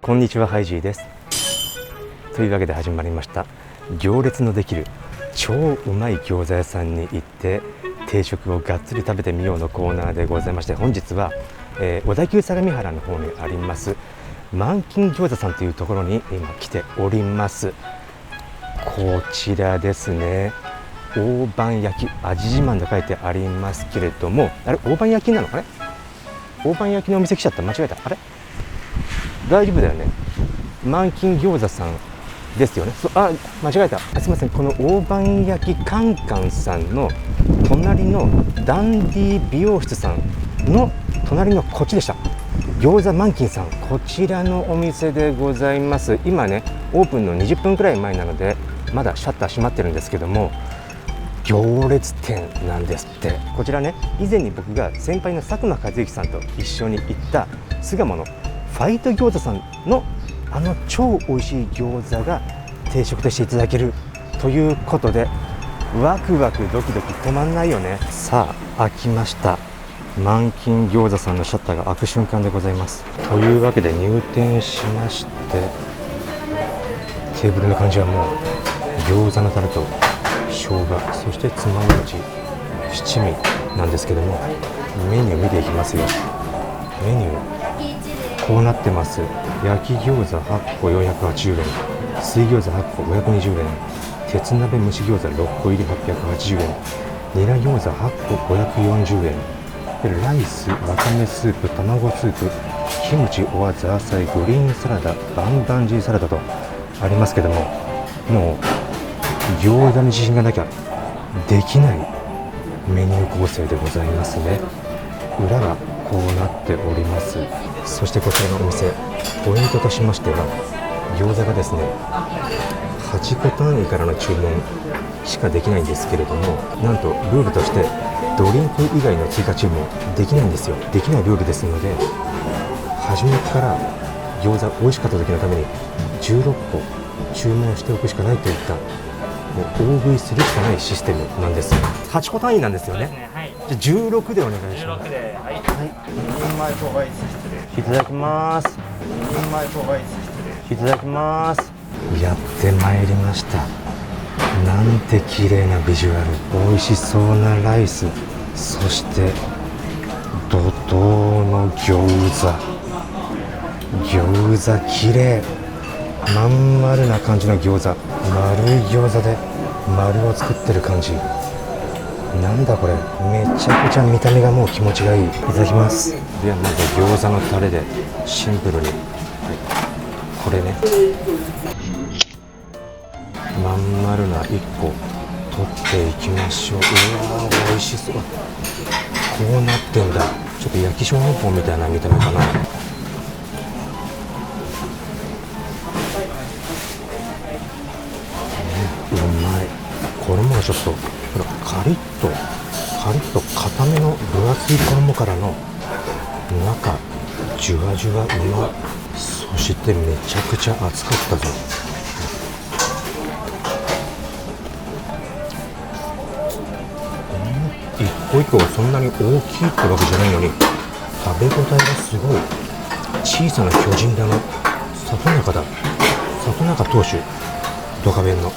こんにちは、ハイジーです。というわけで始まりました行列のできる超うまい餃子屋さんに行って定食をがっつり食べてみようのコーナーでございまして、本日は、小田急相模原の方にあります満金餃子さんというところに今来ております。こちらですね、大判焼き味自慢と書いてありますけれども、あれ大判焼きなのかね。大判焼きのお店来ちゃった。間違えた。あれ大丈夫だよね。満金餃子さんですよね。あ、間違えた。すみません。この大判焼きカンカンさんの隣のダンディ美容室さんの隣のこっちでした。餃子満金さん、こちらのお店でございます。今ね、オープンの20分くらい前なのでまだシャッター閉まってるんですけども、行列店なんですって。こちらね、以前に僕が先輩の佐久間一行さんと一緒に行った巣鴨のファイト餃子さんのあの超美味しい餃子が定食としていただけるということで、ワクワクドキドキ止まんないよね。さあ開きました。満金餃子さんのシャッターが開く瞬間でございます。というわけで入店しまして、テーブルの感じはもう餃子のタレと生姜、そしてつまようじ、七味なんですけども、メニュー見ていきますよ。メニューこうなってます。焼き餃子8個480円、水餃子8個520円、鉄鍋蒸し餃子6個入り880円、ニラ餃子8個540円で、ライス、わかめスープ、卵スープ、キムチ、おわ、ザーサイ、グリーンサラダ、バンバンジーサラダとありますけども、もう餃子に自信がなきゃできないメニュー構成でございますね。裏がこうなっております。そしてこちらのお店、ポイントとしましては、餃子がですね8個単位からの注文しかできないんですけれども、なんとルールとしてドリンク以外の追加注文できないんですよ。できないルールですので、初めから餃子美味しかった時のために16個注文しておくしかないといった、もう大食いするしかないシステムなんですよ。8個単位なんですよね。じゃあ16でお願いします。16で、はい。はい、2枚とアイス失いただきます。礼。2枚とアイス失礼。いただきます。やってまいりました。なんて綺麗なビジュアル、美味しそうなライス、そして怒涛の餃子綺麗、まん丸な感じの餃子、丸い餃子で丸を作ってる感じ。なんだこれ、めちゃくちゃ見た目がもう気持ちがいい。いただきます。ではまず餃子のタレでシンプルに、はい、これね、まん丸な1個取っていきましょう。うわー美味しそう。こうなってんだ。ちょっと焼き小籠包みたいな見た目かな。うまい。衣がちょっとほらカリッと固めの分厚い衣からの中ジュワジュワうま。そしてめちゃくちゃ熱かったぞ。一個一個そんなに大きいってわけじゃないのに食べ応えがすごい。小さな巨人だな。里中投手ドカベンの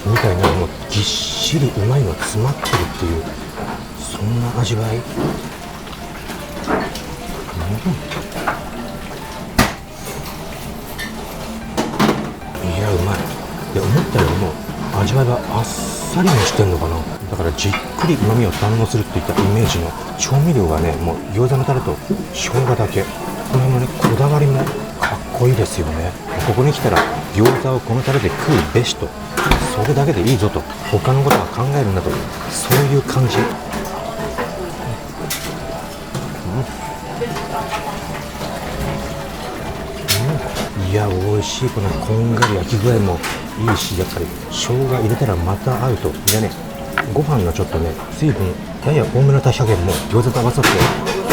みたいな、もうぎっしりうまいの詰まってるっていう、そんな味わい。いやうまい。いや思ったよりも味わいがあっさりもしてんのかな。だからじっくり旨味を堪能するっていったイメージの調味料がね、もう餃子のタレと生姜だけ。この辺のねこだわりもかっこいいですよね。ここに来たら餃子をこのタレで食うべしと、それだけでいいぞと、他のことは考えるなと、そういう感じ。いや美味しい。このこんがり焼き具合もいいし、やっぱり生姜入れたらまた合うと。でね、ご飯のちょっとね水分やや多めの炊き加減も餃子と合わさって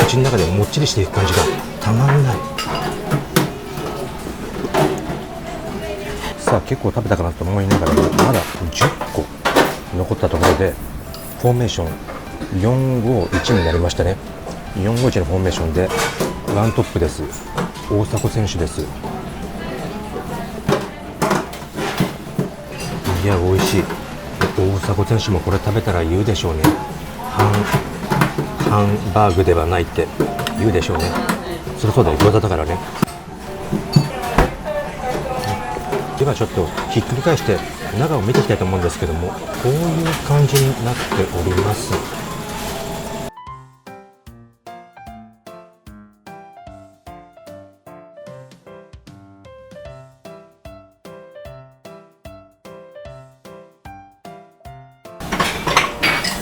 口の中でもっちりしていく感じがたまんない。さあ結構食べたかなと思いながら、まだ10個残ったところでフォーメーション451になりましたね。451のフォーメーションでワントップです。大迫選手です。いや美味しい。大迫選手もこれ食べたら言うでしょうね。ハンバーグではないって言うでしょうね。そりゃそうだよ、餃子だからね。ではちょっとひっくり返して中を見ていきたいと思うんですけども、こういう感じになっております。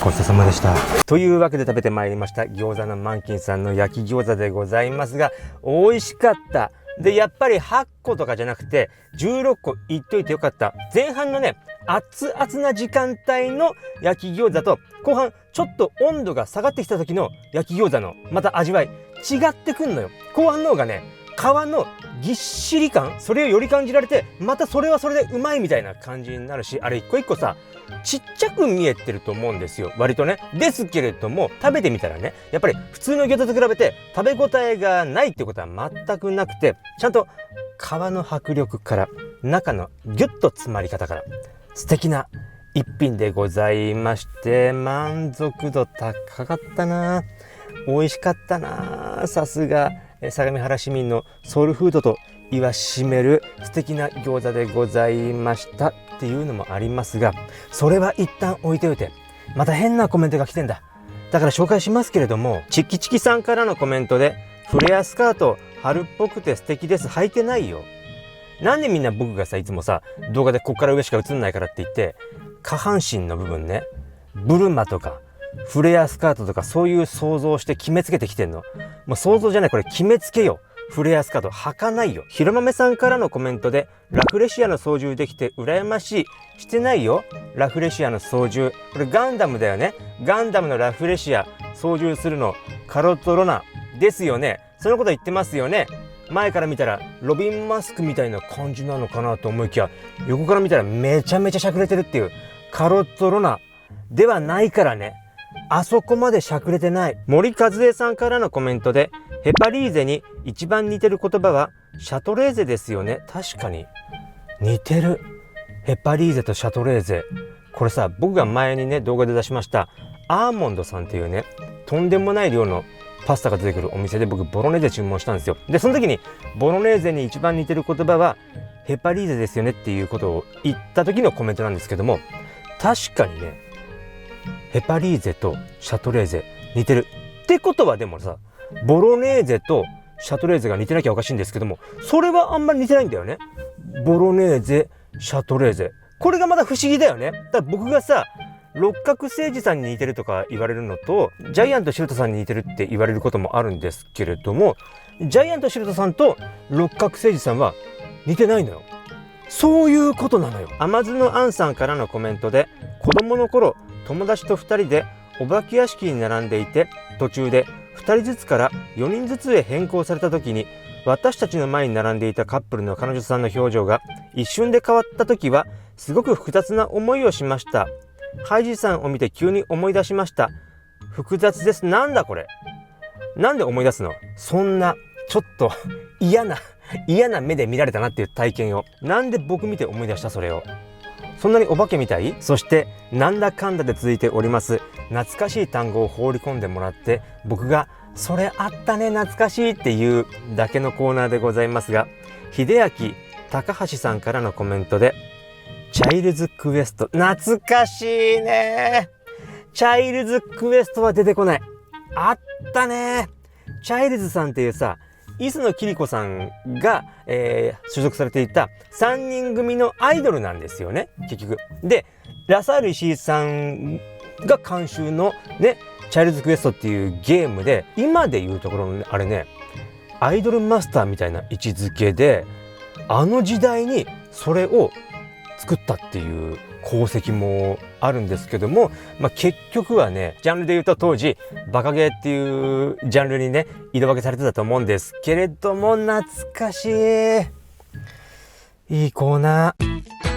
ごちそうさまでした。というわけで食べてまいりました餃子のマンキンさんの焼き餃子でございますが、美味しかった。でやっぱり8個とかじゃなくて16個いっといてよかった。前半のね熱々な時間帯の焼き餃子と後半ちょっと温度が下がってきた時の焼き餃子のまた味わい違ってくんのよ。後半の方がね皮のぎっしり感、それをより感じられて、またそれはそれでうまいみたいな感じになるし、あれ一個一個さちっちゃく見えてると思うんですよ、割とね。ですけれども食べてみたらね、やっぱり普通の餃子と比べて食べ応えがないってことは全くなくて、ちゃんと皮の迫力から中のギュッと詰まり方から素敵な一品でございまして、満足度高かったな、美味しかったな。さすが相模原市民のソウルフードと言わしめる素敵な餃子でございましたっていうのもありますが、それは一旦置いておいて、また変なコメントが来てんだ。だから紹介しますけれども、チッキチキさんからのコメントで、フレアスカート春っぽくて素敵です、履いてないよ。なんでみんな僕がさいつもさ動画でこっから上しか映んないからって言って下半身の部分ね、ブルマとかフレアスカートとかそういう想像をして決めつけてきてんの。もう想像じゃない、これ決めつけよ。フレアスカート履かないよ。ひろまめさんからのコメントで、ラフレシアの操縦できて羨ましい。してないよラフレシアの操縦。これガンダムだよね。ガンダムのラフレシア操縦するのカロット・ロナですよね。そのこと言ってますよね。前から見たらロビン・マスクみたいな感じなのかなと思いきや、横から見たらめちゃめちゃしゃくれてるっていう。カロット・ロナではないからね。あそこまでしゃくれてない。森和恵さんからのコメントで、ヘパリーゼに一番似てる言葉はシャトレーゼですよね。確かに似てる。ヘパリーゼとシャトレーゼ、これさ僕が前にね動画で出しましたアーモンドさんっていうねとんでもない量のパスタが出てくるお店で僕ボロネーゼ注文したんですよ。でその時にボロネーゼに一番似てる言葉はヘパリーゼですよねっていうことを言った時のコメントなんですけども、確かにねヘパリーゼとシャトレーゼ似てるってことは、でもさボロネーゼとシャトレーゼが似てなきゃおかしいんですけども、それはあんまり似てないんだよね。ボロネーゼシャトレーゼ、これがまだ不思議だよね。だから僕がさ六角誠治さんに似てるとか言われるのと、ジャイアント白田さんに似てるって言われることもあるんですけれども、ジャイアント白田さんと六角誠治さんは似てないのよ。そういうことなのよ。甘酢のあんさんからのコメントで、子供の頃友達と2人でお化け屋敷に並んでいて、途中で2人ずつから4人ずつへ変更された時に、私たちの前に並んでいたカップルの彼女さんの表情が一瞬で変わった時はすごく複雑な思いをしました。ハイジさんを見て急に思い出しました。複雑です。なんだこれ、なんで思い出すの。そんなちょっと嫌な目で見られたなっていう体験をなんで僕見て思い出した。それをそんなにお化けみたい。そしてなんだかんだで続いております懐かしい単語を放り込んでもらって、僕がそれあったね懐かしいっていうだけのコーナーでございますが、秀明高橋さんからのコメントで、チャイルズクエスト懐かしいね。チャイルズクエストは出てこない。あったね。チャイルズさんっていうさ磯野桐子さんが、所属されていた3人組のアイドルなんですよね結局。でラサール石井さんが監修のねチャイルズクエストっていうゲームで、今でいうところの、ね、あれねアイドルマスターみたいな位置づけで、あの時代にそれを作ったっていう功績もあるんですけども、結局はねジャンルで言うと当時バカゲーっていうジャンルにね色分けされてたと思うんですけれども、懐かしいいいコーナー。